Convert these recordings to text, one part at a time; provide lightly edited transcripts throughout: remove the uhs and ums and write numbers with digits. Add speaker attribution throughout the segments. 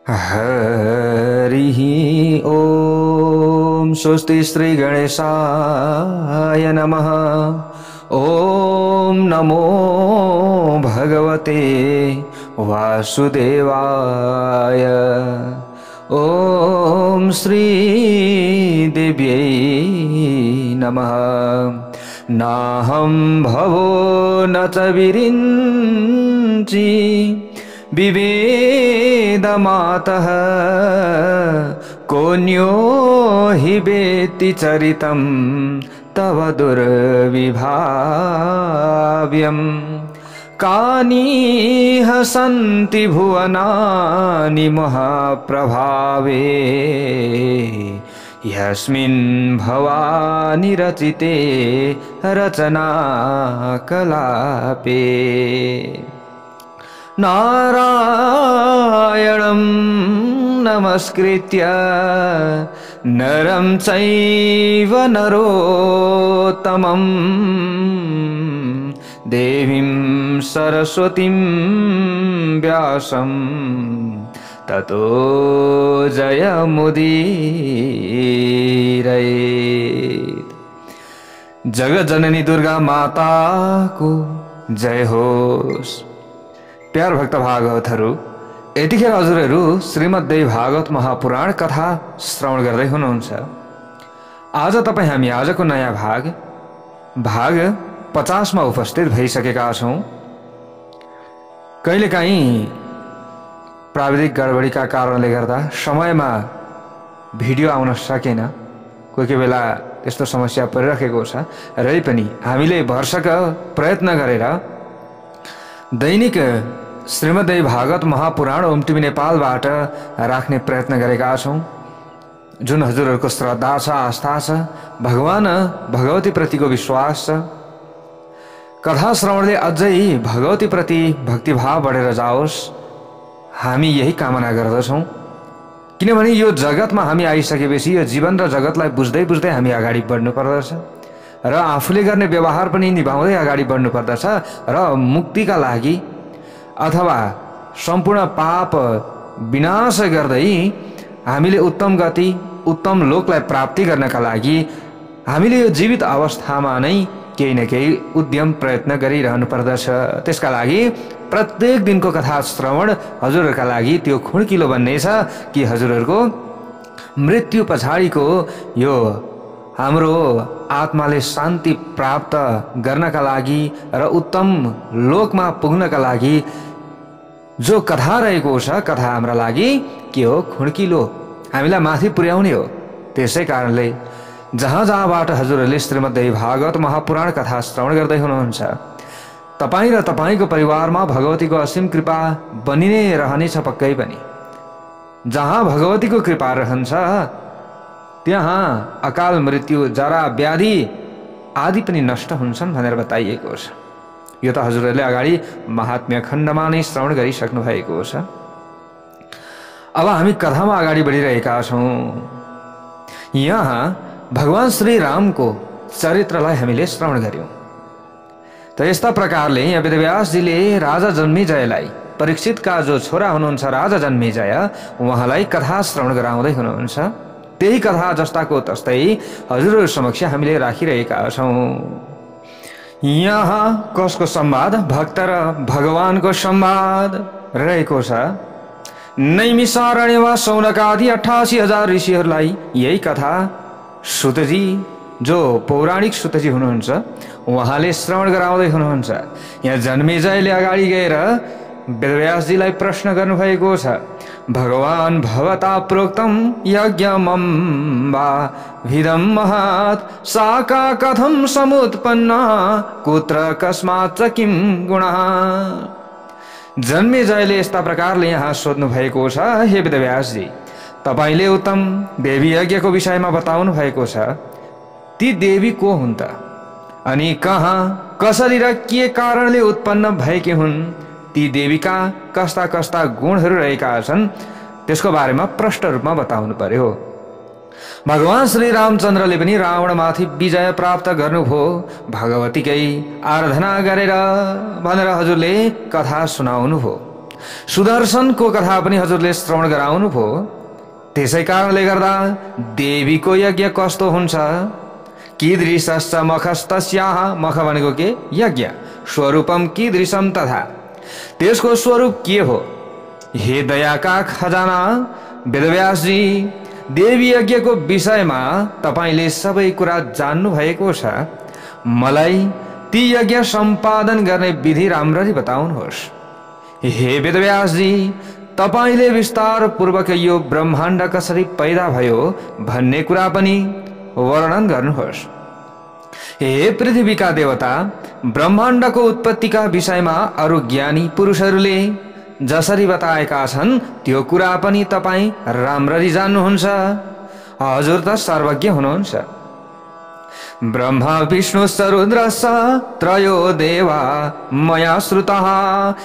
Speaker 1: हरिः ॐ स्वस्ति श्री गणेशाय नमः। ॐ नमो भगवते वासुदेवाय। ॐ श्री देव्यै नमः। नाहं भवो न च विरिञ्चि विवेदमातः कोऽन्यो हि वेत्ति चरितं तव दुर्विभाव्यम्। कानिह सन्ति भुवनानि महाप्रभावे यस्मिन् भवानि रचिते रचनाकलापे। नारायणं नमस्कृत्य नरं चैव नरोत्तमं देवीं सरस्वतीं व्यासं ततो जयमुदीरयेत्। जगत जननी दुर्गा माता को जय होस्। प्यार भक्त भागवतहरू, यतिखेर हजुरहरू श्रीमद्देवी भागवत महापुराण कथा श्रवण गर्दै हुनुहुन्छ। आज तपाईँ हामी आजको नयाँ भाग 50 मा उपस्थित भइसकेका छौँ। कहिलेकाहीँ प्राविधिक गडबडीका कारणले गर्दा समयमा भिडियो आउन सकेन। कोही बेला त्यस्तो समस्या परिरहेको छ। र पनि हामीले भरसक प्रयत्न गरेर दैनिक श्रीमद्देवी भागवत महापुराण ओम टिभी नेपालबाट राख्ने प्रयत्न गरेका छौँ। जुन हजुरहरूको श्रद्धा छ, आस्था छ, भगवान भगवती प्रतिको विश्वास छ। कथा श्रवणले अझै भगवती प्रति भक्तिभाव बढेर जाओस्, हामी यही कामना गर्दछौँ। किनभने यो जगतमा हामी आइसकेपछि यो जीवन र जगतलाई बुझ्दै बुझ्दै हामी अगाडि बढ्नु पर्दछ र आफूले गर्ने व्यवहार पनि निभाउँदै अगाडि बढ्नु पर्दछ र मुक्तिका लागि अथवा सम्पूर्ण पाप विनाश गर्दै हामीले उत्तम गति, उत्तम लोकलाई प्राप्ति गर्नका लागि हामीले यो जीवित अवस्थामा नै केही न केही उद्यम प्रयत्न गरिरहनु पर्दछ। त्यसका लागि प्रत्येक दिनको कथा श्रवण हजुरहरूका लागि त्यो खुड्किलो बन्नेछ कि हजुरहरूको मृत्यु पछाडिको यो हाम्रो आत्माले शान्ति प्राप्त गर्नका लागि र उत्तम लोकमा पुग्नका लागि जो कथा रहेको छ, कथा हाम्रा लागि के हो? खुड्किलो, हामीलाई माथि पुर्याउने हो। त्यसै कारणले जहाँ जहाँबाट हजुरहरूले श्रीमद्देवी भागवत महापुराण कथा श्रवण गर्दै हुनुहुन्छ, तपाईँ र तपाईँको परिवारमा भगवतीको असीम कृपा बनि नै रहनेछ पक्कै पनि। जहाँ भगवतीको कृपा रहन्छ त्यहाँ अकाल मृत्यु, जरा, व्याधि आदि पनि नष्ट हुन्छन् भनेर बताइएको छ। यो त हजुरहरूले अगाडि महात्म्य खण्डमा नै श्रवण गरिसक्नु भएको छ। अब हामी कथामा अगाडि बढिरहेका छौँ। यहाँ भगवान श्री रामको चरित्रलाई हामीले श्रवण गर्यौँ। त यस्ता प्रकारले यहाँ वेदव्यासजीले राजा जन्मेजयलाई, परीक्षितका जो छोरा हुनुहुन्छ राजा जन्मेजय, उहाँलाई कथा श्रवण गराउँदै हुनुहुन्छ। त्यही कथा जस्ताको तस्तै हजुरहरू समक्ष हामीले राखिरहेका छौँ। यहाँ कसको संवाद? भक्त र भगवानको संवाद रहेको छ। नैमिषारण्यमा शौनकादि 88,000 ऋषिहरूलाई यही कथा सुतजी, जो पौराणिक सुतजी हुनुहुन्छ, उहाँले श्रवण गराउँदै हुनुहुन्छ। यहाँ जन्मेजयले अगाडि गएर वेदव्यासजीलाई प्रश्न गर्नुभएको छ। भगवान भवता प्रोक्तम यज्ञमम्बा भिदं महत् साका कथं समुत्पन्ना कुत्र कस्मात् च किं गुणः। जन्मेजयले यस्ता प्रकारले यहाँ सोध्नु भएको छ। हे वेदव्यासजी, तपाईले उत्तम देवी यज्ञको विषयमा बताउनु भएको छ। ती देवी को हुन् त? अनि कहाँ, कसरी र के कारणले उत्पन्न भएकी हुन्? ती देवीका कस्ता कस्ता गुणहरू रहेका छन्, त्यसको बारेमा प्रष्ट रूपमा बताउनु पर्यो। भगवान श्री रामचन्द्रले पनि रावणमाथि विजय प्राप्त गर्नुभयो भगवतीकै आराधना गरेर भनेर हजुरले कथा सुनाउनुभयो। सुदर्शनको कथा पनि हजुरले श्रवण गराउनु भयो। त्यसै कारणले गर्दा देवीको यज्ञ कस्तो हुन्छ, कीदृशश्च मखस्तस्याः, मख भनेको के यज्ञ, स्वरूपम कीदृशम तथा, त्यसको स्वरूप के हो। हे दयाका खजाना वेदव्यासजी, देवी यज्ञको विषयमा तपाईले सबै कुरा जान्नु भएको छ। मलाई ती यज्ञ सम्पादन गर्ने विधि राम्ररी बताउनुहोस्। हे वेदव्यासजी, तपाईले विस्तार पूर्वक यो ब्रह्माण्ड कसरी पैदा भयो भन्ने कुरा पनि वर्णन गर्नुहोस्। हे पृथ्वीका देवता, ब्रह्माण्डको उत्पत्तिका विषयमा अरू ज्ञानी पुरुषहरूले जसरी बताएका छन् त्यो कुरा पनि तपाईं राम्ररी जान्नुहुन्छ। हजुर त सर्वज्ञ हुनुहुन्छ। ब्रह्मा विष्णुश्च रुद्रश्च त्रयो देवा मया श्रुतः,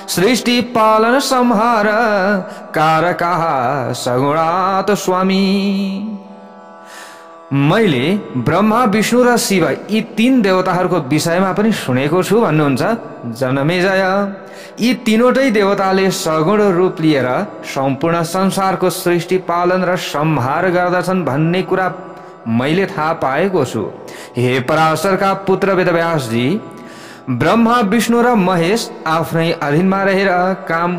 Speaker 1: सृष्टि पालन संहार कारकः सगुणात् स्वामी। मैले ब्रह्मा विष्णु र शिव यी तीन देवताहरूको विषयमा पनि सुनेको छु भन्नुहुन्छ जनमेजय। यी तीनवटै देवताले सगुण रूप लिएर सम्पूर्ण संसारको सृष्टि पालन र संहार गर्दछन् भन्ने कुरा मैले थाहा पाएको छु। हे पराशरका पुत्र वेदव्यासजी, ब्रह्मा विष्णु र महेश आफ्नै अधीनमा रहेर काम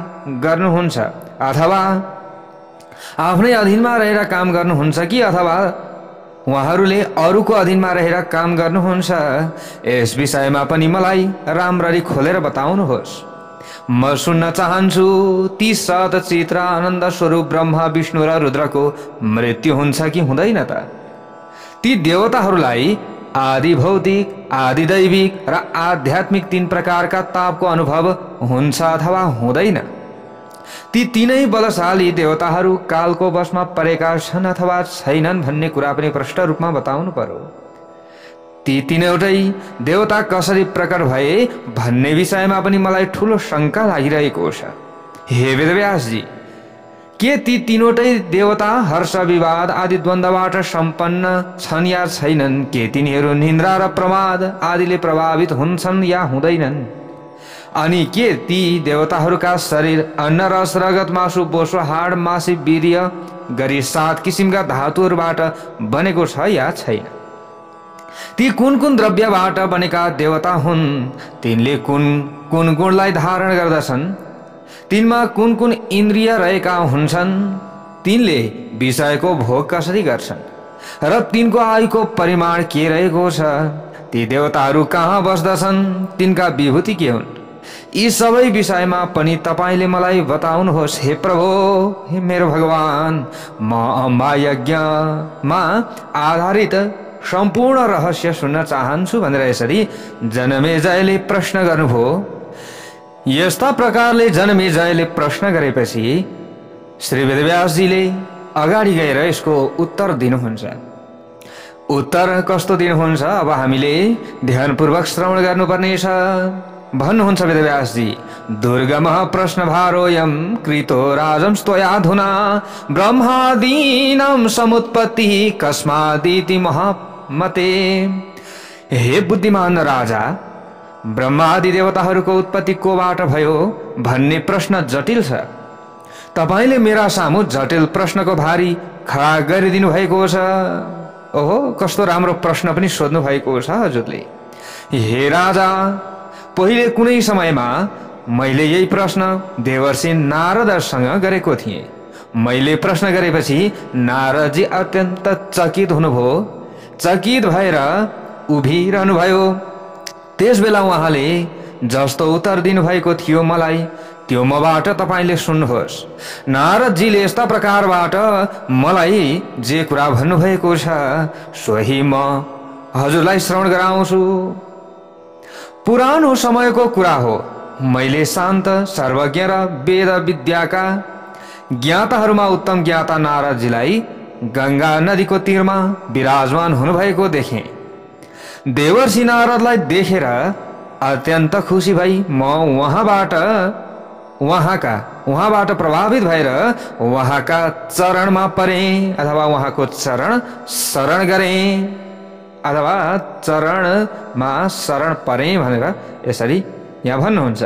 Speaker 1: गर्नुहुन्छ अथवा आफ्नै अधीनमा रहेर काम गर्नुहुन्छ कि अथवा उहाँहरूले अरूको अधीनमा रहेर काम गर्नुहुन्छ, यस विषयमा पनि मलाई राम्ररी खोलेर बताउनुहोस्। म सुन्न चाहन्छु ती सतचित्र आनन्द स्वरूप ब्रह्मा विष्णु र रुद्रको मृत्यु हुन्छ कि हुँदैन त। ती देवताहरूलाई आदि भौतिक, आदि दैविक र आध्यात्मिक तीन प्रकारका तापको अनुभव हुन्छ अथवा हुँदैन। ती तीनै बलशाली देवताहरू कालको वशमा परेका छन् अथवा छैनन् भन्ने कुरा पनि प्रष्ट रूपमा बताउनु पर्यो। ती तीनवटै देवता कसरी प्रकट भए भन्ने विषयमा पनि मलाई ठूलो शंका लागिरहेको छ। हे वेदव्यासजी, के ती तीनवटै देवता हर्ष विवाद आदि द्वन्द्वबाट सम्पन्न छन् या छैनन्? के तिनीहरू निन्द्रा र प्रमाद आदिले प्रभावित हुन्छन् या हुँदैनन्? अनि के ती देवताहरूका शरीर अन्न रस रगत मासु बोसो हाड मासी वीर्य गरी 7 किसिमका धातुहरूबाट बनेको छ या छैन? ती कुन कुन द्रव्यबाट बनेका देवता हुन्? तिनले कुन कुन गुणलाई धारण गर्दछन्? तिनमा कुन कुन इन्द्रिय रहेका हुन्छन्? तिनले विषयको भोग कसरी गर्छन् र तिनको आयुको परिमाण के रहेको छ? ती देवताहरू कहाँ बस्दछन्? तिनका विभूति के हुन्? यी सबै विषयमा पनि तपाईले मलाई बताउनुहोस्। हे प्रभु, हे मेरो भगवान, म अम्बा यज्ञमा आधारित सम्पूर्ण रहस्य सुन्न चाहन्छु भनेर यसरी जनमेजयले प्रश्न गर्नुभयो। यस्ता प्रकारले जनमेजयले प्रश्न गरेपछि श्री वेदव्यासजीले अगाडि गएर यसको उत्तर दिनुहुन्छ। उत्तर कस्तो दिनुहुन्छ अब हामीले ध्यानपूर्वक श्रवण गर्नुपर्नेछ। भन्नुहुन्छ वेदव्यासजी, दुर्गमः प्रश्नभारोऽयं कृतो राजं स्तोयाधुना ब्रह्मादीनां समुत्पत्तिः कस्मादिति महामते। हे बुद्धिमान राजा, ब्रह्मादि देवताहरूको उत्पत्ति कोबाट भयो भन्ने प्रश्न जटिल छ। तपाईले मेरा सामु जटिल प्रश्नको भारी खडा गरिदिनु भएको छ। ओहो, कस्तो राम्रो प्रश्न पनि सोध्नु भएको छ हजुरले। हे राजा, पहिले कुनै समयमा मैले यही प्रश्न देवर्षि नारदसँग गरेको थिएँ। मैले प्रश्न गरेपछि नारदजी अत्यन्त चकित हुनुभयो। चकित भएर उभिरहनुभयो। त्यसबेला उहाँले जस्तो उत्तर दिनुभएको थियो मलाई, त्यो मबाट तपाईले सुन्नुहोस्। नारदजीले यस्ता प्रकारबाट मलाई जे कुरा भन्नुभएको छ सोही म हजुरलाई श्रवण गराउँछु। पुरानो समयको कुरा हो। मैले शान्त सर्वज्ञ र वेद विद्याका ज्ञाताहरूमा उत्तम ज्ञाता नारदजीलाई गंगा नदीको तीरमा विराजमान हुनुभएको देखेँ। देवर्षि नारदलाई देखेर अत्यन्त खुसी भई म उहाँबाट प्रभावित भएर उहाँका चरणमा परेँ अथवा उहाँको चरण शरण गरेँ अथवा चरणमा शरण परेँ भनेर यसरी यहाँ भन्नुहुन्छ।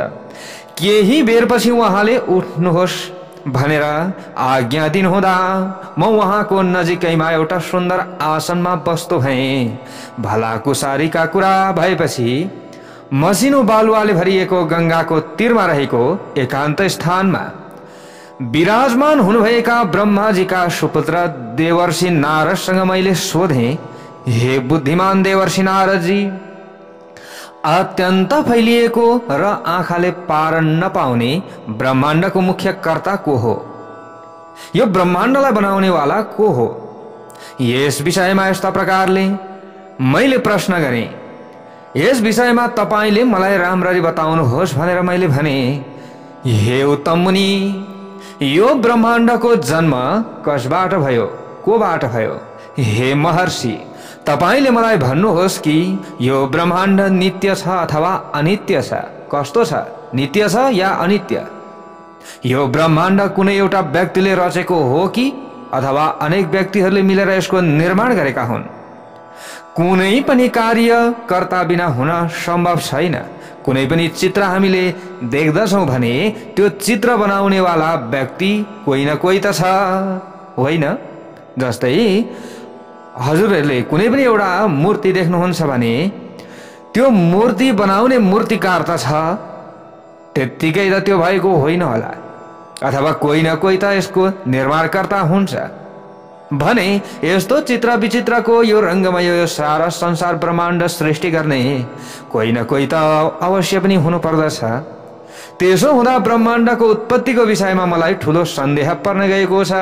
Speaker 1: केही बेरपछि उहाँले उठ्नुहोस् भनेर आज्ञा दिनुहुँदा म उहाँको नजिकैमा एउटा सुन्दर आसनमा बस्तो भएँ। भलाकुसारीका कुरा भएपछि मसिनो बालुवाले भरिएको गंगाको तीरमा रहेको एकान्त स्थानमा विराजमान हुनुभएका ब्रह्माजीका सुपुत्र देवर्षि नारदसँग मैले सोधेँ, हे बुद्धिमान देवर्षि नारदजी, अत्यन्त फैलिएको र आँखाले पार नपाउने ब्रह्माण्डको मुख्य कर्ता को हो? यो ब्रह्माण्डलाई बनाउने वाला को हो? यस विषयमा यस्ता प्रकारले मैले प्रश्न गरेँ। यस विषयमा तपाईले मलाई राम्ररी बताउनुहोस् भनेर मैले भने। हे उत्तम मुनि, यो ब्रह्माण्डको जन्म कसबाट भयो, कोबाट भयो? हे महर्षि, तपाईले मलाई भन्नुहोस् कि यो ब्रह्माण्ड नित्य छ अथवा अनित्य छ? कस्तो छ, नित्य छ या अनित्य? यो ब्रह्माण्ड कुनै एउटा व्यक्तिले रचेको हो कि अथवा अनेक व्यक्तिहरूले मिलेर यसको निर्माण गरेका हुन्? कुनै पनि कार्य कर्ता बिना हुन सम्भव छैन। कुनै पनि चित्र हामीले देख्दछौं भने त्यो चित्र बनाउने वाला व्यक्ति कोही न कोही त छ, होइन? जस्तै हजुरहरूले कुनै पनि एउटा मूर्ति देख्नुहुन्छ भने त्यो मूर्ति बनाउने मूर्तिकार त छ, त्यत्तिकै त त्यो भएको होइन होला, अथवा कोही न कोही त यसको निर्माणकर्ता हुन्छ भने यस्तो चित्र विचित्रको यो रंगमय यो सारा संसार ब्रह्माण्ड सृष्टि गर्ने कोही न कोही त अवश्य पनि हुनु पर्दछ। त्यसो हुँदा ब्रह्माण्डको उत्पत्तिको विषयमा मलाई ठूलो सन्देह पर्न गएको छ,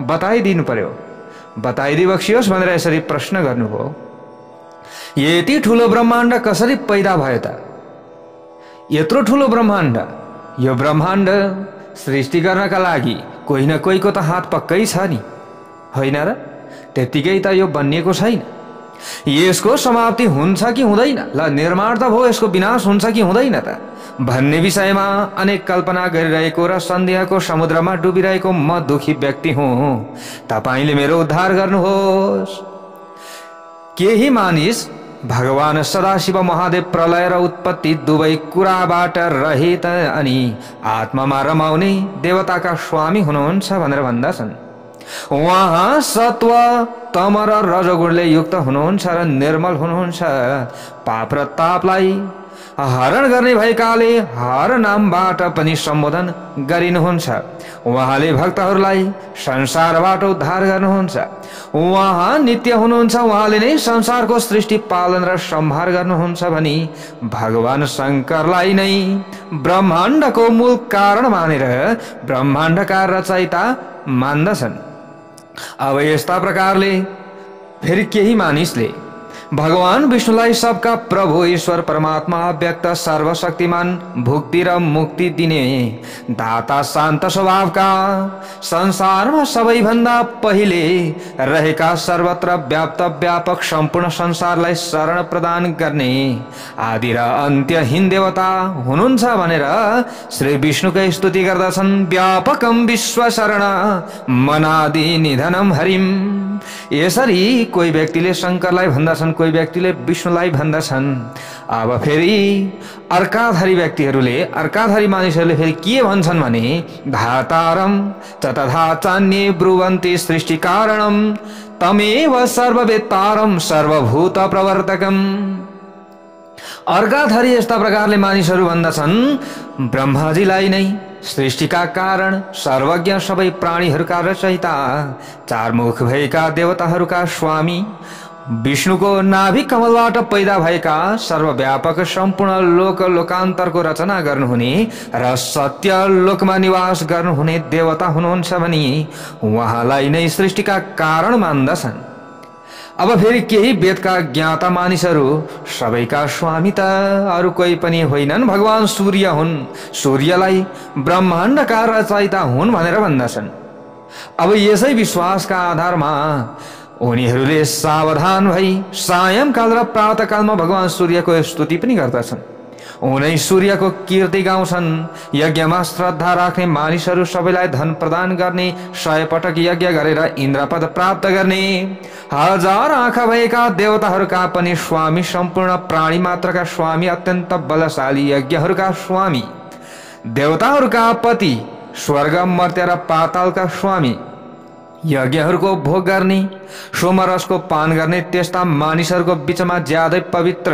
Speaker 1: बताइदिनु पर्यो। बताइदि बक्सियोस् भनेर यसरी प्रश्न गर्नुभयो। यति ठूलो ब्रह्माण्ड कसरी पैदा भयो त? यत्रो ठूलो ब्रह्माण्ड, यो ब्रह्माण्ड सृष्टि गर्नका लागि कोही न कोहीको त हात पक्कै छ नि, होइन र? त्यतिकै त यो बनिएको छैन। यसको समाप्ति हुन्छ कि हुँदैन? ल निर्माण त भयो, यसको विनाश हुन्छ कि हुँदैन त भन्ने विषयमा अनेक कल्पना गरिरहेको र सन्देहको समुद्रमा डुबिरहेको म दुखी व्यक्ति हुँ। तपाईले मेरो उद्धार गर्नुहोस्। केही मानिस भगवान सदाशिव महादेव प्रलय र उत्पत्ति दुवै कुराबाट रहित अनि आत्मामा रमाउने देवताका स्वामी हुनुहुन्छ भनेर भन्दछन्। उहाँ सत्व तम र रजोगुणले युक्त हुनुहुन्छ र निर्मल हुनुहुन्छ। पाप र तापलाई हरण गर्ने भएकाले हर नामबाट पनि सम्बोधन गरिनुहुन्छ। उहाँले भक्तहरूलाई संसारबाट उद्धार गर्नुहुन्छ। उहाँ नित्य हुनुहुन्छ। उहाँले नै संसारको सृष्टि पालन र सम्हार गर्नुहुन्छ भनी भगवान शंकरलाई नै ब्रह्माण्डको मूल कारण मानेर ब्रह्माण्डका रचयिता मान्दछन्। अब यस्ता प्रकारले फेरि केही मानिसले भगवान विष्णुलाई सबका प्रभु ईश्वर परमात्मा व्यक्त सर्वशक्तिमान भुक्ति र मुक्ति दिने दाता शान्त स्वभावका संसारमा सबैभन्दा पहिले रहेका सर्वत्र व्याप्त व्यापक सम्पूर्ण संसारलाई शरण प्रदान गर्ने आदि र अन्त्यहीन देवता हुनुहुन्छ भनेर श्री विष्णुकै स्तुति गर्दछन्। व्यापकम विश्व शरण मनादि निधनम हरिम। यसरी कोही व्यक्तिले शंकरलाई भन्दछन्, कोही व्यक्तिले विष्णुलाई भन्दछन्। अब फेरि अर्काधारी व्यक्तिहरूले, अर्काधारी मानिसहरूले फेरि के भन्छन् भने धातारम तथा चान्ये ब्रुवन्ति सृष्टि कारणम तमेव सर्ववेत्तारम सर्वभूत प्रवर्तकम। अर्काधारी यस्ता प्रकारले मानिसहरू भन्दछन् ब्रह्माजीलाई नै सृष्टिका कारण, सर्वज्ञ, सबै प्राणीहरूका रचयिता, चार मुख भएका देवताहरूका स्वामी, विष्णुको नाभि कमलबाट पैदा भएका सर्वव्यापक सम्पूर्ण लोक लोकान्तरको रचना गर्नुहुने र सत्य लोकमा निवास गर्नुहुने देवता हुनुहुन्छ भनी उहाँलाई नै सृष्टिका कारण मान्दछन्। अब फेरि केही वेदका ज्ञाता मानिसहरू सबैका स्वामी त अरू कोही पनि होइनन्, भगवान सूर्य हुन्। सूर्यलाई ब्रह्माण्डका रचयिता हुन् भनेर भन्दछन्। अब यसै विश्वासका आधारमा उनीहरूले सावधान भई सायंकाल र प्रातःकालमा भगवान सूर्यको स्तुति पनि गर्दछन्। उनै सूर्यको कीर्ति गाउँछन्। यज्ञमा श्रद्धा राख्ने मानिसहरू सबैलाई धन प्रदान गर्ने, 100 पटक यज्ञ गरेर इन्द्रपद प्राप्त गर्ने, 1000 आँखा भएका देवताहरूका पनि स्वामी, सम्पूर्ण प्राणी मात्रका स्वामी, अत्यन्त बलशाली यज्ञहरूका स्वामी, देवताहरूका पति, स्वर्ग मर्त्य र पातालका स्वामी, यज्ञहरूको भोग गर्ने, सोमरसको पान गर्ने त्यस्ता मानिसहरूको बीचमा ज्यादै पवित्र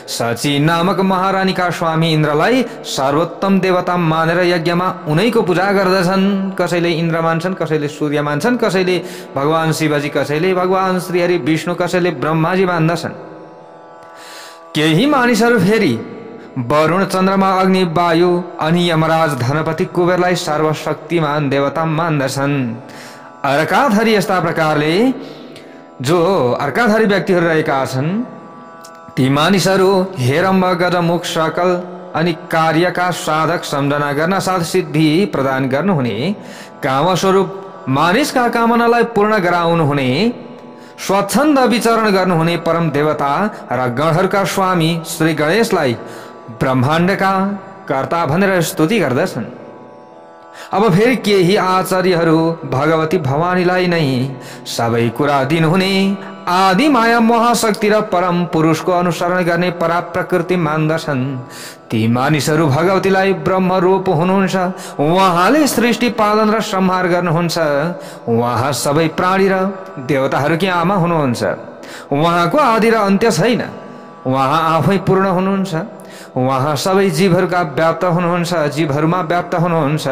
Speaker 1: सची नामक महारानीका स्वामी इन्द्रलाई सर्वोत्तम देवता मानेर यज्ञमा उनैको पूजा गर्दछन्। कसैले इन्द्र मान्छन्, कसैले सूर्य मान्छन्, कसैले भगवान शिवजी, कसैले भगवान श्रीहरि विष्णु, कसैले ब्रह्माजी मान्दछन्। केही मानिसहरू फेरि वरुण, चन्द्रमा, अग्नि, वायु अनि यमराज धनपति कुबेरलाई सर्वशक्तिमान देवता मान्दछन्। अर्काधारी यस्ता प्रकारले जो अर्काधारी व्यक्तिहरू रहेका छन् ती मानिसहरू हेरम्ब, गजमुख, सकल अनि कार्यका साधक सम्झना गर्न साथ सिद्धि प्रदान गर्नुहुने, कामस्वरूप मानिसका कामनालाई पूर्ण गराउनुहुने, स्वच्छन्द विचरण गर्नुहुने परम देवता र गणहरूका स्वामी श्री गणेशलाई ब्रह्माण्डका कर्ता भनेर स्तुति गर्दछन्। अब फेरि केही आचार्यहरू भगवती भवानीलाई नै सबै कुरा दिनुहुने आदि माया महाशक्ति र परम पुरुषको अनुसरण गर्ने पराप्रकृति मान्दछन्। ती मानिसहरू भगवतीलाई ब्रह्म रूप हुनुहुन्छ। उहाँले सृष्टि पालन र संहार गर्नुहुन्छ। उहाँ सबै प्राणी र देवताहरूकी आमा हुनुहुन्छ। उहाँको आदि र अन्त्य छैन। उहाँ आफै पूर्ण हुनुहुन्छ। उहाँ सबै जीवहरूका व्याप्त हुनुहुन्छ, जीवहरूमा व्याप्त हुनुहुन्छ।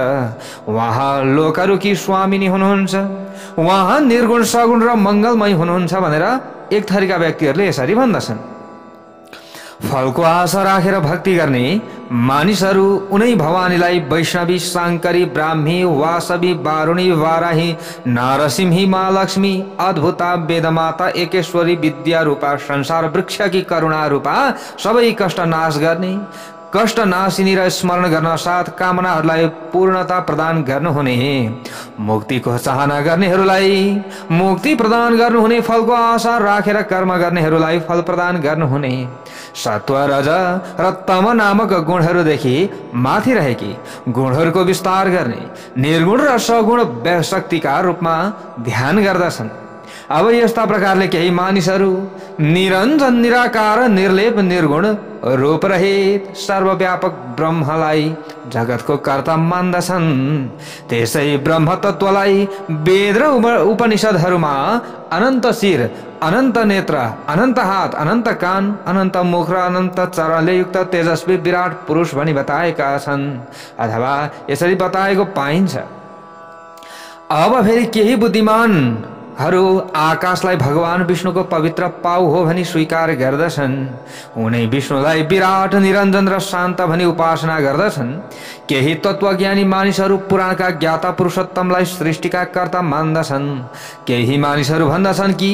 Speaker 1: उहाँ लोकहरूकी स्वामिनी हुनुहुन्छ। उहाँ निर्गुण, सगुण र मङ्गलमय हुनुहुन्छ भनेर एक थरीका व्यक्तिहरूले यसरी भन्दछन्। फलको आशा राखेर भक्ति गर्ने मानिसहरू उनै भवानीलाई वैष्णवी, शाङ्करी, ब्राह्मी, वासवी, वारुणी, वाराही, नारसिंही, महालक्ष्मी, अद्भुता, वेदमाता, एकेश्वरी, विद्या रूपा, संसार वृक्षकी करुणा रूपा, सबै कष्ट नाश गर्ने, कष्ट नाशिनी र स्मरण गर्न साथ कामनाहरूलाई पूर्णता प्रदान गर्नुहुने, मुक्तिको चाहना गर्नेहरूलाई मुक्ति प्रदान गर्नुहुने, फलको आशा राखेर कर्म गर्नेहरूलाई फल प्रदान गर्नुहुने, सत्व, रज र तम नामक गुणहरूदेखि माथि रहेकी गुणहरूको विस्तार गर्ने, निर्गुण र सगुण शक्तिका रूपमा ध्यान गर्दछन्। अब यस्ता प्रकारले केही मानिसहरू निरञ्जन, निराकार, निर्लेप, निर्गुण, रूप रहित सर्वव्यापक ब्रह्मलाई जगतको कर्ता मान्दछन्। त्यसै ब्रह्म तत्त्वलाई वेद र उपनिषदहरूमा अनन्त शिर, अनन्त नेत्र, अनन्त हात, अनन्त कान, अनन्त मुख र अनन्त चरणले युक्त तेजस्वी विराट पुरुष भनी बताएका छन् अथवा यसरी बताएको पाइन्छ। अब फेरि केही बुद्धिमानहरू आकाशलाई भगवान विष्णुको पवित्र पाउ हो भनी स्वीकार गर्दछन्। उनै विष्णुलाई विराट, निरञ्जन र शान्त भनी उपासना गर्दछन्। केही तत्त्वज्ञानी मानिसहरू पुराणका ज्ञाता पुरुषोत्तमलाई सृष्टिका कर्ता मान्दछन्। केही मानिसहरू भन्दछन् कि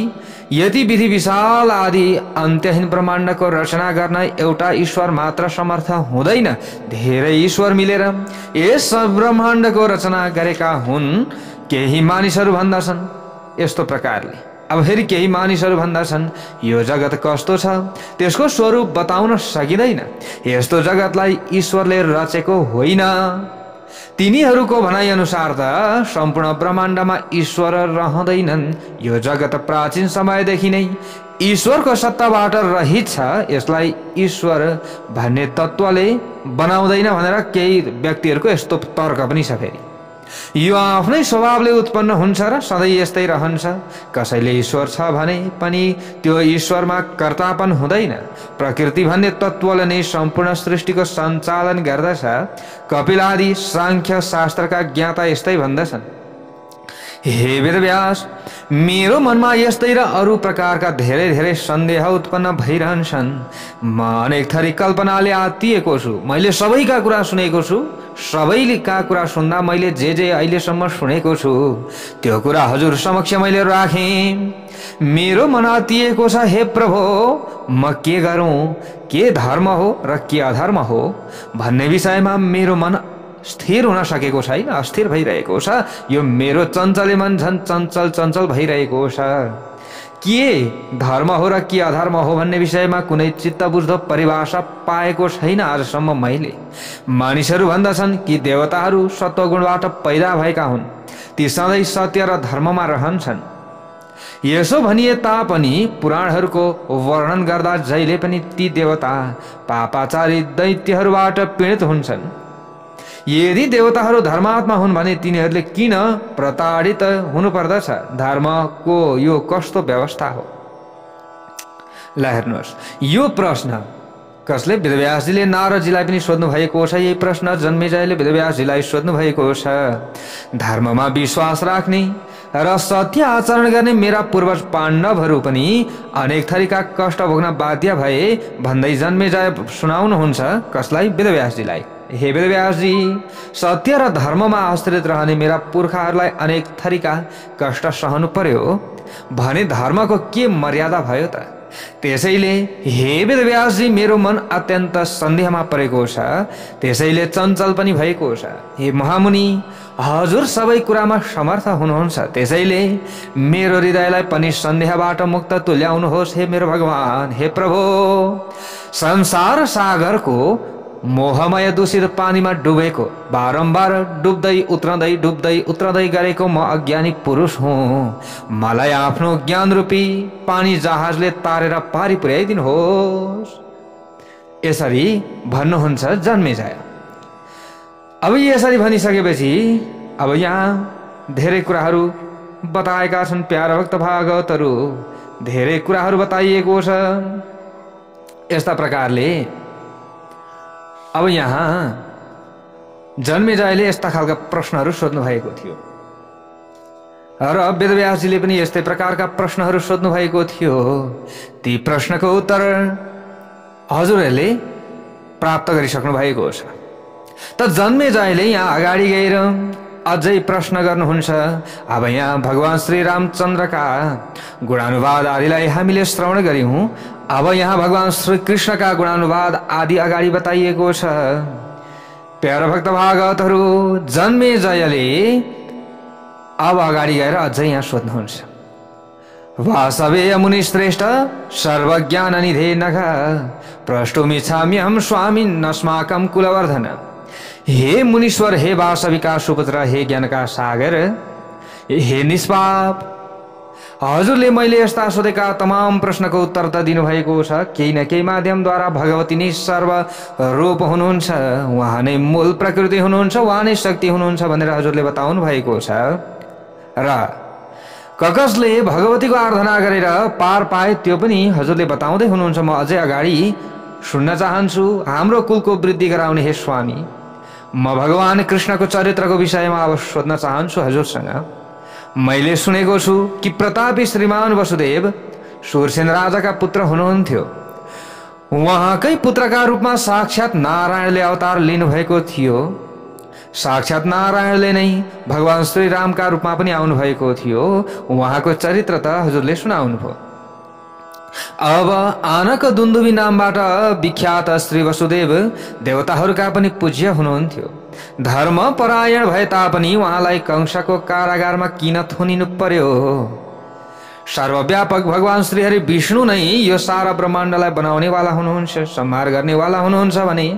Speaker 1: यति विधि विशाल आदि अन्त्यहीन ब्रह्माण्डको रचना गर्न एउटा ईश्वर मात्र समर्थ हुँदैन, धेरै ईश्वर मिलेर यस ब्रह्माण्डको रचना गरेका हुन्। केही मानिसहरू भन्दछन् यस्तो प्रकारले। अब फेरि केही मानिसहरू भन्दछन् यो जगत कस्तो छ त्यसको स्वरूप बताउन सकिँदैन, यस्तो जगतलाई ईश्वरले रचेको होइन। तिनीहरूको भनाइ अनुसार त सम्पूर्ण ब्रह्माण्डमा ईश्वर रहँदैनन्। यो जगत प्राचीन समयदेखि नै ईश्वरको सत्ताबाट रहित छ। यसलाई ईश्वर भन्ने तत्त्वले बनाउँदैन भनेर केही व्यक्तिहरूको यस्तो तर्क पनि छ। फेरि यो आफ्नै स्वभावले उत्पन्न हुन्छ र सधैँ यस्तै रहन्छ। कसैले ईश्वर छ भने पनि त्यो ईश्वरमा कर्तापन हुँदैन। प्रकृति भन्ने तत्त्वले नै सम्पूर्ण सृष्टिको सञ्चालन गर्दछ। कपिल आदि साङ्ख्य शास्त्रका ज्ञाता यस्तै भन्दछन्। हे वेदव्यास, मेरो मनमा यस्तै र अरू प्रकारका धेरै धेरै सन्देह उत्पन्न भइरहन्छन्। म अनेक थरी कल्पनाले आत्तिएको छु। मैले सबैका कुरा सुनेको छु। सबैका कुरा सुन्दा मैले जे अहिलेसम्म सुनेको छु त्यो कुरा हजुर समक्ष मैले राखेँ। मेरो मन आत्तिएको छ। हे प्रभु, म के गरौँ, के धर्म हो र के अधर्म हो भन्ने विषयमा मेरो मन स्थिर हुन सकेको छैन, अस्थिर भइरहेको छ। यो मेरो चञ्चले मन झन् चञ्चल भइरहेको छ। के धर्म हो र के अधर्म हो भन्ने विषयमा कुनै चित्त बुझ्दो परिभाषा पाएको छैन आजसम्म मैले। मानिसहरू भन्दछन् कि देवताहरू सत्वगुणबाट पैदा भएका हुन्, ती सधैँ सत्य र धर्ममा रहन्छन्। यसो भनिए तापनि पुराणहरूको वर्णन गर्दा जहिले पनि ती देवता पापाचारी दैत्यहरूबाट पीडित हुन्छन्। यदि देवताहरू धर्मात्मा हुन् भने तिनीहरूले किन प्रताडित हुनुपर्दछ? धर्मको यो कस्तो व्यवस्था हो? ल हेर्नुहोस्, यो प्रश्न कसले? वेदव्यासजीले नारदजीलाई पनि सोध्नु भएको छ। यही प्रश्न जन्मेजयले वेदव्यासजीलाई सोध्नु भएको छ। धर्ममा विश्वास राख्ने र सत्य आचरण गर्ने मेरा पूर्वज पाण्डवहरू पनि अनेक थरीका कष्ट भोग्न बाध्य भए भन्दै जन्मेजय सुनाउनुहुन्छ। कसलाई? वेदव्यासजीलाई। हे वेदव्यासजी, सत्य र धर्ममा आश्रित रहने मेरा पुर्खाहरूलाई अनेक थरीका कष्ट सहनु पर्यो भने धर्मको के मर्यादा भयो त? त्यसैले हे वेदव्यासजी, मेरो मन अत्यन्त सन्देहमा परेको छ, त्यसैले चञ्चल पनि भएको छ। हे महामुनि, हजुर सबै कुरामा समर्थ हुनुहुन्छ, त्यसैले मेरो हृदयलाई पनि सन्देहबाट मुक्त तुल्याउनुहोस्। हे मेरो भगवान, हे प्रभु, संसार सागरको मोहमय दूषित पानीमा डुबेको, बारम्बार डुब्दै उत्रँदै गरेको म अज्ञानी पुरुष हुँ। मलाई आफ्नो ज्ञान रूपी पानी जहाजले तारेर पारी पुर्याइदिनुहोस्। यसरी भन्नुहुन्छ जन्मेजय। अब यसरी भनिसकेपछि अब यहाँ धेरै कुराहरू बताएका छन्। प्यारा भक्त भागवतहरू धेरै कुराहरू बताइएको छ। यस्ता प्रकारले अब यहाँ जन्मेजयले यस्ता खालका प्रश्नहरू सोध्नु भएको थियो र वेदव्यासजीले पनि यस्तै प्रकारका प्रश्नहरू सोध्नु भएको थियो। ती प्रश्नको उत्तर हजुरहरूले प्राप्त गरिसक्नु भएको छ। त जन्मेजयले यहाँ अगाडि गएर अझै प्रश्न गर्नुहुन्छ। अब यहाँ भगवान श्री रामचन्द्रका गुणानुवाद आदिलाई हामीले श्रवण गर्यौं। अब यहाँ भगवान श्री कृष्णका गुणानुवाद आदि अगाडि बताइएको छ। प्यारा भक्त भागवतहरू, जन्मेजयले अब अगाडि गएर अझै यहाँ सोध्नुहुन्छ। वासवे मुनि श्रेष्ठ सर्वज्ञान निधे नघ प्रष्टुमिच्छाम्यहं स्वामिन् अस्माकं कुलवर्धन। हे मुनीश्वर, हे वासविका सुपुत्र, हे ज्ञानका सागर, हे निष्पाप, हजुरले मैले यस्ता सोधेका तमाम प्रश्नको उत्तर त दिनुभएको छ। केही न केही माध्यमद्वारा भगवती नै सर्वरूप हुनुहुन्छ, उहाँ नै मूल प्रकृति हुनुहुन्छ, उहाँ नै शक्ति हुनुहुन्छ भनेर हजुरले बताउनु भएको छ। र कसले भगवतीको आराधना गरेर पार पाए त्यो पनि हजुरले बताउँदै हुनुहुन्छ। म अझै अगाडि सुन्न चाहन्छु। हाम्रो कुलको वृद्धि गराउने हे स्वामी, म भगवान कृष्णको चरित्रको विषयमा अब सोध्न चाहन्छु हजुरसँग। मैले सुनेको छु कि प्रतापी श्रीमान वसुदेव सुरसेन राजाका पुत्र हुनुहुन्थ्यो। उहाँकै पुत्रका रूपमा साक्षात नारायणले अवतार लिनुभएको थियो। साक्षात नारायणले नै भगवान श्री रामका रूपमा पनि आउनुभएको थियो। उहाँको चरित्र त हजुरले सुनाउनुभयो। अब आनक दुन्दुभी नामबाट विख्यात श्री वसुदेव देवताहरूका पनि पूज्य हुनुहुन्थ्यो। धर्म परायण भए तापनि उहाँलाई कंसको कारागारमा किन थुनिनु पर्यो? सर्वव्यापक भगवान श्री हरि विष्णु नै यो सारा ब्रह्माण्डलाई बनाउनेवाला हुनुहुन्छ, संहार गर्नेवाला हुनुहुन्छ भने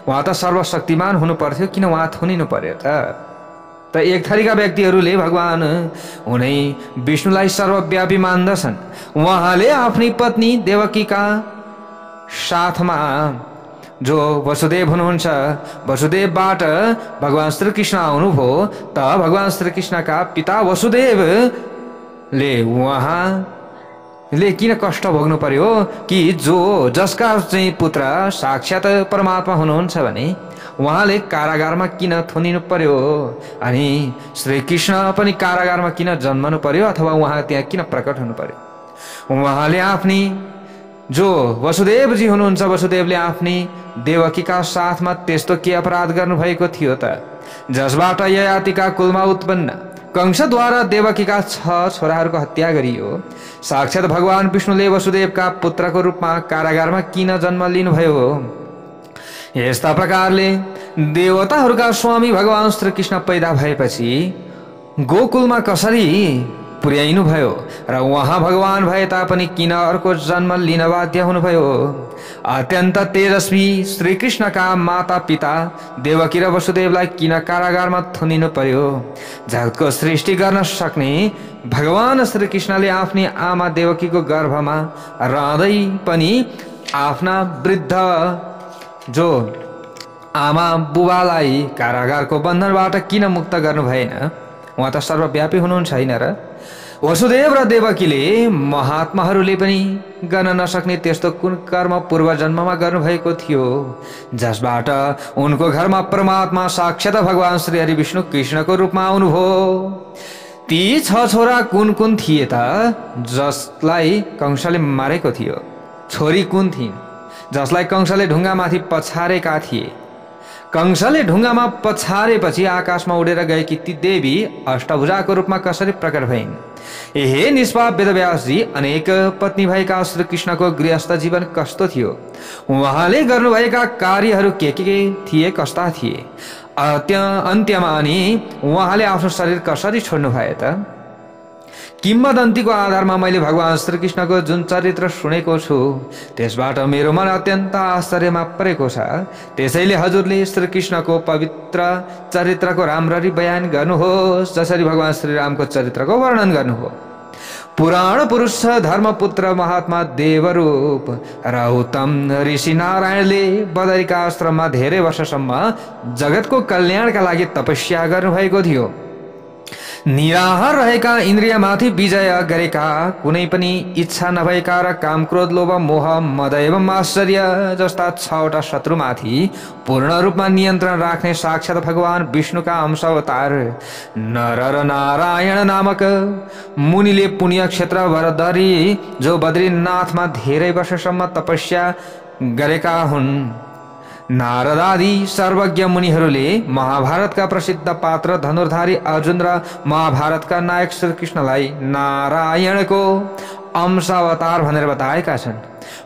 Speaker 1: उहाँ त सर्वशक्तिमान हुनु पर्थ्यो, किन उहाँ थुनिनु पर्यो त एक थरीका व्यक्तिहरूले भगवान उनै विष्णुलाई सर्वव्यापी मान्दछन्। उहाँले आफ्नी पत्नी देवकीका साथमा जो वसुदेव हुनुहुन्छ, वसुदेवबाट भगवान श्री कृष्ण आउनुभयो। त भगवान श्री कृष्णका पिता वसुदेवले उहाँले किन कष्ट भोग्नु पर्यो कि जसका चाहिँ पुत्र साक्षात परमात्मा हुनुहुन्छ भने उहाँले कारागारमा किन थुनिनु पर्यो? अनि श्री कृष्ण पनि कारागारमा किन जन्मनु पर्यो अथवा उहाँ त्यहाँ किन प्रकट हुनु पर्यो? उहाँले आफ्नी जो वसुदेवजी हुनुहुन्छ, वसुदेवले आफ्नी देवकीका साथमा त्यस्तो के अपराध गर्नुभएको थियो त जसबाट ययातिका कुलमा उत्पन्न कंसद्वारा देवकीका 6 छोराहरूको हत्या गरियो? साक्षात भगवान विष्णुले वसुदेवका पुत्रको रूपमा कारागारमा किन जन्म लिनुभयो? यस्ता प्रकारले देवताहरूका स्वामी भगवान श्री कृष्ण पैदा भएपछि गोकुलमा कसरी पुर्याइनु भयो र उहाँ भगवान भए तापनि किन अर्को जन्म लिन बाध्य हुनुभयो? अत्यन्त तेजस्वी श्री कृष्णका माता पिता देवकी र वसुदेवलाई किन कारागारमा थुनिनु पर्यो? जगतको सृष्टि गर्न सक्ने भगवान श्री कृष्णले आफ्नी आमा देवकीको गर्भमा रहँदै पनि आफ्ना वृद्ध जो आमा बुबालाई कारागारको बन्धनबाट किन मुक्त गर्नु भएन? उहाँ त सर्वव्यापी हुनुहुन्छ होइन र? वसुदेव र देवकीले महात्माहरूले पनि गर्न नसक्ने त्यस्तो कुन कर्म पूर्व जन्ममा गर्नुभएको थियो जसबाट उनको घरमा परमात्मा साक्षात भगवान श्री हरि विष्णु कृष्णको रूपमा आउनुभयो? ती 6 छोरा कुन कुन थिए त जसलाई कंसले मारेको थियो? छोरी कुन थिइन् जसलाई कंसले ढुङ्गामाथि पछारेका थिए? कंसले ढुङ्गामा पछारेपछि आकाशमा उडेर गएकी ती देवी अष्टभुजाको रूपमा कसरी प्रकट भइन्? हे निष्पाप वेदव्यासजी, अनेक पत्नी भएका श्री कृष्णको गृहस्थ जीवन कस्तो थियो? उहाँले गर्नुभएका कार्यहरू के थिए, कस्ता थिए? अन्त्यमा अनि उहाँले आफ्नो शरीर कसरी छोड्नु भए त? किम्वदन्तीको आधारमा मैले भगवान श्रीकृष्णको जुन चरित्र सुनेको छु त्यसबाट मेरो मन अत्यन्त आश्चर्यमा परेको छ। त्यसैले हजुरले श्रीकृष्णको पवित्र चरित्रको राम्ररी बयान गर्नुहोस् जसरी भगवान श्रीरामको चरित्रको वर्णन गर्नुभयो। पुराण पुरुष धर्मपुत्र महात्मा देवरूप र उत्तम ऋषि नारायणले बदरिका आश्रममा धेरै वर्षसम्म जगतको कल्याणका लागि तपस्या गर्नुभएको थियो। निराहार रहेका इन्द्रियमाथि विजय गरेका, कुनै पनि इच्छा नभएका र काम क्रोध लोभ मोह मद एवं आश्चर्य जस्ता 6वटा शत्रुमाथि पूर्ण रूपमा नियन्त्रण राख्ने साक्षात भगवान विष्णुका अंश अवतार नर र नारायण नामक मुनिले पुण्य क्षेत्र बरदरी जो बद्रीनाथमा धेरै वर्षसम्म तपस्या गरेका हुन्। नारदादि सर्वज्ञ मुनिहरूले महाभारतका प्रसिद्ध पात्र धनुर्धारी अर्जुन र महाभारतका नायक श्रीकृष्णलाई नारायणको अंश अवतार भनेर बताएका छन्।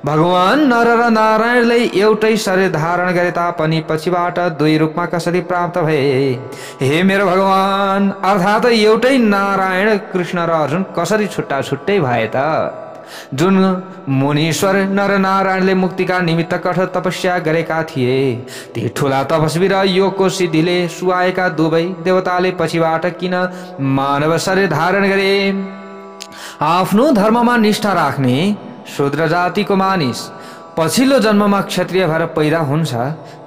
Speaker 1: भगवान नर र नारायणले एउटै शरीर धारण गरे तापनि पछिबाट 2 रूपमा कसरी प्राप्त भए? हे मेरो भगवान, अर्थात् एउटै नारायण कृष्ण र अर्जुन कसरी छुट्टा छुट्टै भए त? जुन मुनीश्वर नर नारायणले मुक्तिका निमित्त कठोर तपस्या गरेका थिए ती ठुला तपस्वी र योगको सिद्धिले सुहाएका दुवै देवताले पछिबाट किन मानव शरीर धारण गरे? आफ्नो धर्ममा निष्ठा राख्ने शूद्र जातिको मानिस पछिल्लो जन्ममा क्षत्रिय भएर पैदा हुन्छ।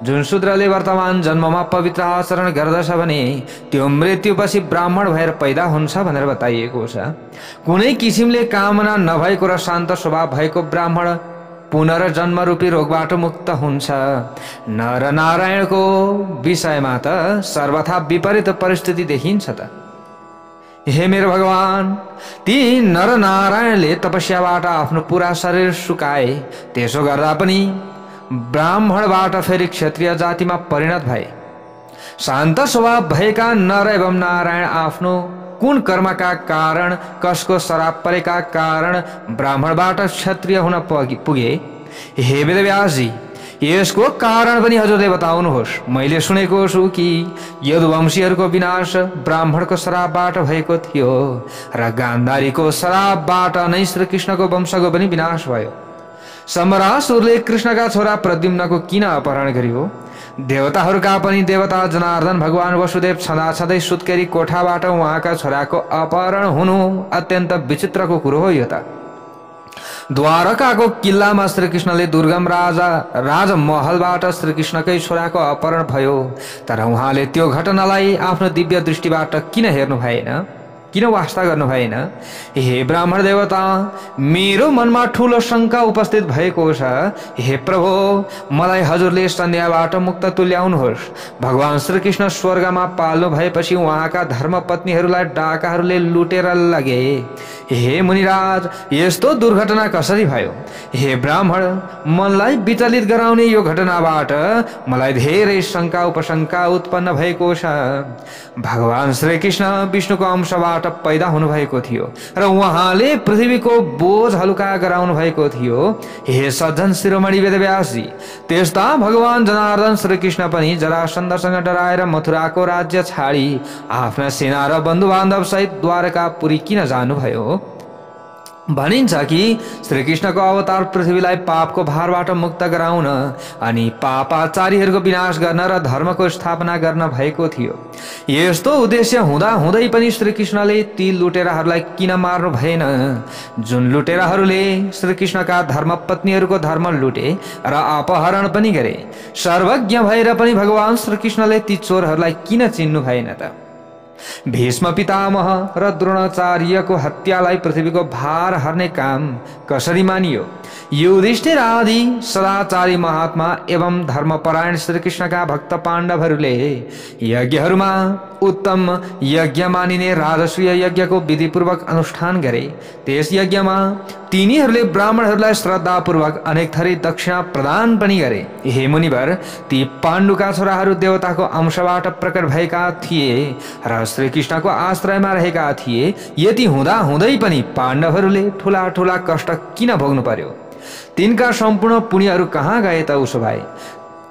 Speaker 1: जुन शूद्रले वर्तमान जन्ममा पवित्र आचरण गर्दछ भने त्यो मृत्युपछि ब्राह्मण भएर पैदा हुन्छ भनेर बताइएको छ। कुनै किसिमले कामना नभएको र शान्त स्वभाव भएको ब्राह्मण पुनर्जन्म रूपी रोगबाट मुक्त हुन्छ। नर नारायणको विषयमा त सर्वथा विपरीत परिस्थिति देखिन्छ त। हे मेरो भगवान, ती नर नारायणले तपस्याबाट आफ्नो पुरा शरीर सुकाए, त्यसो गर्दा पनि ब्राह्मणबाट फेरि क्षत्रिय जातिमा परिणत भए। शान्त स्वभाव भएका नर एवं नारायण आफ्नो कुन कर्मका कारण, कसको श्राप परेका कारण ब्राह्मणबाट क्षत्रिय हुन पुगे? हे वेदव्यासजी, यसको कारण पनि हजुरले बताउनुहोस्। मैले सुनेको छु कि यदुवंशीहरूको विनाश ब्राह्मणको श्रापबाट भएको थियो र गान्धारीको श्रापबाट नै श्रीकृष्णको वंशको पनि विनाश भयो। सम्रासुरले कृष्णका छोरा प्रद्युम्नको किन अपहरण गर्यो? देवताहरूका पनि देवता जनार्दन भगवान वसुदेव छँदा छँदै सुत्केरी कोठाबाट उहाँका छोराको अपहरण हुनु अत्यन्त विचित्रको कुरो हो। यो त द्वारकाको किल्लामा श्रीकृष्णले दुर्गम राजमहलबाट श्रीकृष्णकै छोराको अपहरण भयो, तर उहाँले त्यो घटनालाई आफ्नो दिव्य दृष्टिबाट किन हेर्नु भएन? किन वास्ता गर्नु भएन? हे ब्राह्मण देवता, मेरो मनमा ठुलो शङ्का उपस्थित भएको छ। हे प्रभु, मलाई हजुरले सन्ध्याबाट मुक्त तुल्याउनुहोस्। भगवान श्रीकृष्ण स्वर्गमा पाल्नु भएपछि उहाँका धर्मपत्नीहरूलाई डाकाहरूले लुटेर लगे। हे मुनिराज, यस्तो दुर्घटना कसरी भयो? हे ब्राह्मण, मनलाई विचलित गराउने यो घटनाबाट मलाई धेरै शङ्का उपशङ्का उत्पन्न भएको छ। भगवान श्रीकृष्ण विष्णुको अंशबाट पैदा हुनुभएको थियो र उहाँले पृथ्वीको बोझ हलुका गराउनु भएको थियो। हे सज्जन शिरोमणि वेदव्यासजी, त्यस्ता भगवान जनार्दन श्रीकृष्ण पनि जरासन्धसँग डराएर मथुराको राज्य छाडी आफ्ना सेना र बन्धु बान्धव सहित द्वारकापुरी किन जानुभयो? भनिन्छ कि श्रीकृष्णको अवतार पृथ्वीलाई पापको भारबाट मुक्त गराउन अनि पापाचारीहरूको विनाश गर्न र धर्मको स्थापना गर्न भएको थियो। यस्तो उद्देश्य हुँदा हुँदै पनि श्रीकृष्णले ती लुटेराहरूलाई किन मार्नु भएन? जुन लुटेराहरूले श्रीकृष्णका धर्मपत्नीहरूको धर्म लुटे र अपहरण पनि गरे, सर्वज्ञ भएर पनि भगवान श्रीकृष्णले ती चोरहरूलाई किन चिन्नु भएन त? भीष्म पितामह र द्रोणाचार्यको हत्यालाई पृथ्वीको भार हर्ने काम कसरी मानियो? युधिष्ठिर आदि सदाचारी महात्मा एवं धर्मपरायण श्रीकृष्णका भक्त पाण्डवहरूले यज्ञहरूमा उत्तम यज्ञ मानिने राजसूय यज्ञको विधिपूर्वक अनुष्ठान गरे। त्यस यज्ञमा तिनीहरूले ब्राह्मणहरूलाई श्रद्धापूर्वक अनेक थरी दक्षिणा प्रदान पनि गरे। हे मुनिवर, ती पाण्डुका छोराहरू देवताको अंशबाट प्रकट भएका थिए र श्रीकृष्णको आश्रयमा रहेका थिए। यति हुँदा हुँदै पनि पाण्डवहरूले ठुला ठुला कष्ट किन भोग्नु पर्यो? तिनका सम्पूर्ण पुण्यहरू कहाँ गए त? उसो भए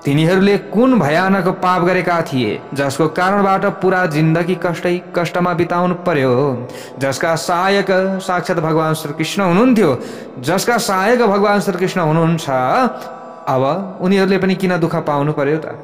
Speaker 1: तिनीहरूले कुन भयानक पाप गरेका थिए जसको कारणबाट पुरा जिन्दगी कष्टमा बिताउनु पर्यो? जसका सहायक साक्षात भगवान श्रीकृष्ण हुनुहुन्थ्यो, जसका सहायक भगवान श्रीकृष्ण हुनुहुन्छ, अब उनीहरूले पनि किन दुःख पाउनु पर्यो त?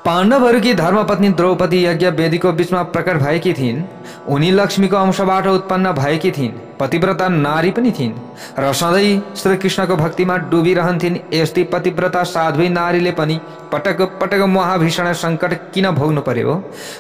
Speaker 1: पाण्डवहरूकी धर्मपत्नी द्रौपदी यज्ञ वेदीको बीचमा प्रकट भएकी थिइन्। उनी लक्ष्मीको अंशबाट उत्पन्न भएकी थिइन्, पतिव्रता नारी पनि थिइन् र सधैँ श्रीकृष्णको भक्तिमा डुबिरहन्थिन्। यस्तै पतिव्रता साध्वी नारीले पनि पटक पटक महाभीषण सङ्कट किन भोग्नु पर्यो?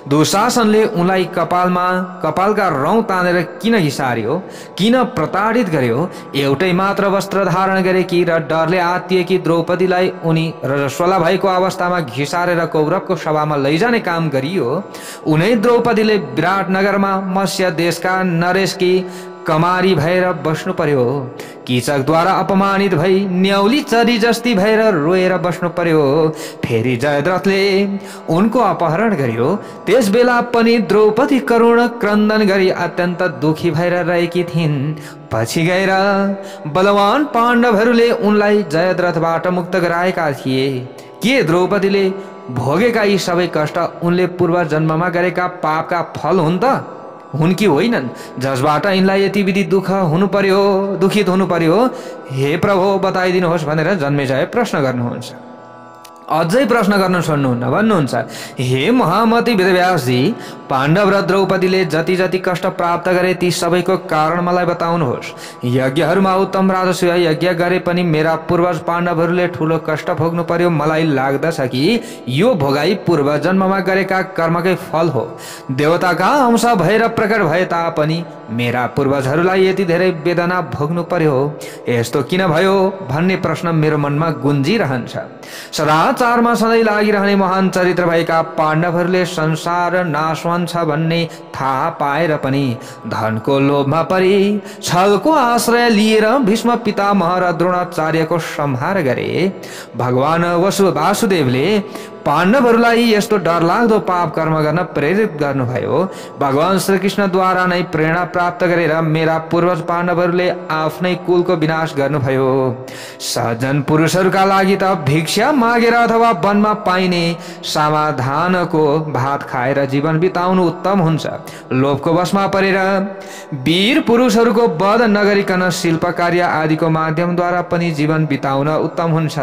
Speaker 1: दुशासनले उनलाई कपालका रौँ तानेर किन घिसार्यो? किन प्रताडित गर्यो? एउटै मात्र वस्त्र धारण गरेकी र डरले आत्तिएकी द्रौपदीलाई उनी रजस्वला भएको अवस्थामा घिसारेर कौरवको सभामा लैजाने काम गरियो। उनै द्रौपदीले विराटनगरमा मत्स्य देशका नरेशकी कमारी भएर बस्नु पर्यो। कीचकद्वारा अपमानित भई न्याउली चरी जस्ती भएर रोएर बस्नु पर्यो। फेरि जयद्रथले उनको अपहरण गर्यो। त्यस बेला पनि द्रौपदी करुण क्रन्दन गरी अत्यन्त दुखी भएर रहेकी थिइन्। पछि गएर बलवान पाण्डवहरूले उनलाई जयद्रथबाट मुक्त गराएका थिए। के द्रौपदीले भोगेका यी सबै कष्ट उनले पूर्व जन्ममा गरेका पापका फल हुन् त? हुन् कि होइनन्, जसबाट यिनलाई यति विधि दुखित हुनु पर्यो? हे प्रभु, बताइदिनुहोस् भनेर जन्मेजय प्रश्न गर्नुहुन्छ। अझै प्रश्न गर्न छोड्नुहुन्न, भन्नुहुन्छ, हे महामती वेदव्यासजी, पाण्डव र द्रौपदीले जति जति कष्ट प्राप्त गरे ती सबैको कारण मलाई बताउनुहोस्। यज्ञहरूमा उत्तम राजसूय यज्ञ गरे पनि मेरा पूर्वज पाण्डवहरूले ठुलो कष्ट भोग्नु पर्यो। मलाई लाग्दछ कि यो भोगाई पूर्व जन्ममा गरेका कर्मकै फल हो। देवताका अंश भएर प्रकट भए तापनि मेरा पूर्वजहरूलाई यति धेरै वेदना भोग्नु पर्यो। यस्तो किन भयो भन्ने प्रश्न मेरो मनमा गुन्जिरहन्छ। सदाचारमा सधैँ लागिरहने महान चरित्र भएका पाण्डवहरूले संसार नाशवान छ भन्ने थाहा पाएर पनि धनको लोभमा परि छलको आश्रय लिएर भीष्म पितामह र द्रोणाचार्यको संहार गरे। भगवान वासुदेवले पाण्डवहरूलाई यस्तो डरलाग्दो पाप कर्म गर्न प्रेरित गर्नुभयो। भगवान श्रीकृष्णद्वारा नै प्रेरणा प्राप्त गरेर मेरा पूर्वज पाण्डवहरूले आफ्नै कुलको विनाश गर्नुभयो। सज्जन पुरुषहरूका लागि त भिक्षा मागेर अथवा वनमा पाइने समाधानको भात खाएर जीवन बिताउनु उत्तम हुन्छ। लोभको वशमा परेर वीर पुरुषहरूको वध नगरिकन शिल्प कार्य आदिको माध्यमद्वारा पनि जीवन बिताउन उत्तम हुन्छ।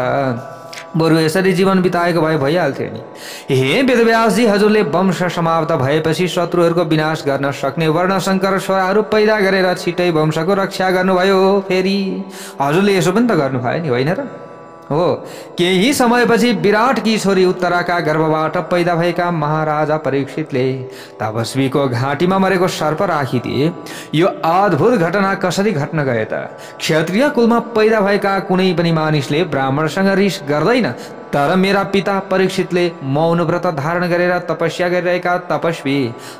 Speaker 1: बरु यसरी जीवन बिताएको भए भइहाल्थ्यो नि। हे वेदव्यासजी, हजुरले वंश समाप्त भएपछि शत्रुहरूको विनाश गर्न सक्ने वर्णशङ्कर छोराहरू पैदा गरेर छिटै वंशको रक्षा गर्नुभयो। फेरि हजुरले यसो पनि त गर्नुभयो नि, होइन र? हो, केही समयपछि विराटकी छोरी उत्तराका गर्भबाट पैदा भएका महाराजा परीक्षितले तपस्वीको घाँटीमा मरेको सर्प राखिदिए। यो अद्भुत घटना कसरी घट्न गए त? क्षत्रिय कुलमा पैदा भएका कुनै पनि मानिसले ब्राह्मणसँग रिस गर्दैन, तर मेरा पिता परीक्षितले मौन व्रत धारण गरेर तपस्या गरिरहेका तपस्वी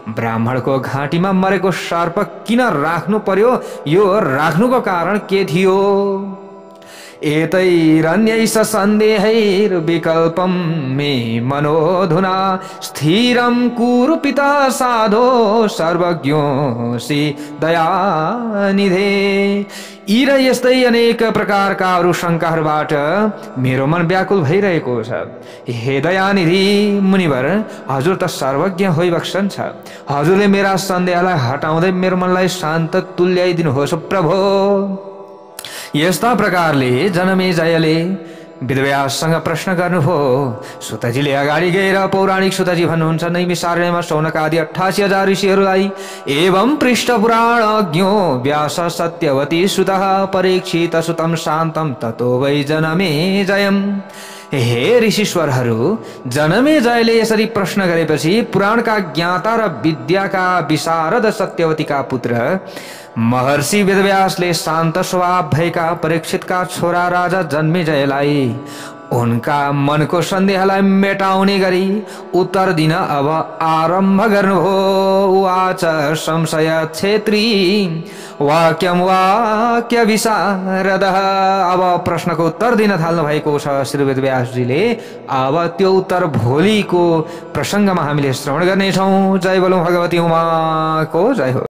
Speaker 1: ब्राह्मणको घाँटीमा मरेको सर्प किन राख्नु पर्यो? यो राख्नुको कारण के थियो? एतैरन्यैष सन्देहैर्विकल्पं मे मनोधुना स्थिरं कुरु पिता साधो सर्वज्ञोऽसि दयानिधे। यी र यस्तै अनेक प्रकारका अरू शङ्काहरूबाट मेरो मन व्याकुल भइरहेको छ। हे दयानिधि मुनिवर, हजुर त सर्वज्ञ होइबक्सन्छ। हजुरले मेरा सन्देहलाई हटाउँदै मेरो मनलाई शान्त तुल्याइदिनुहोस् प्रभो। यस्ता प्रकारले जनमेजयले वेदव्याससँग प्रश्न गर्नुभयो। सुतजीले अगाडि गएर पौराणिक सुतजी भन्नुहुन्छ, नैमिषारण्यमा शौनकादि 88,000 ऋषिहरूलाई एवं पृष्ठ पुराणज्ञो व्यास सत्यवती सुतः परीक्षित सुतम शान्तं ततो वै जनमेजयम्। हे ऋषीश्वरहरू, जनमेजयले यसरी प्रश्न गरेपछि पुराणका ज्ञाता र विद्याका विशारद सत्यवतीका पुत्र महर्षि वेदव्यासले शान्त स्वभाव भएका परीक्षितका छोरा राजा जन्मेजयलाई उनका मनको सन्देहलाई मेटाउने गरी उत्तर दिन अब आरम्भ गर्नुभयो। उवाच संशय क्षेत्री वाक्यम वाक्य विशारदः। अब प्रश्नको उत्तर दिन थाल्नु भएको छ श्री वेदव्यासजीले। अब त्यो उत्तर भोलिको प्रसङ्गमा हामीले श्रवण गर्नेछौँ। जय बोलौं भगवती उमाको जय हो।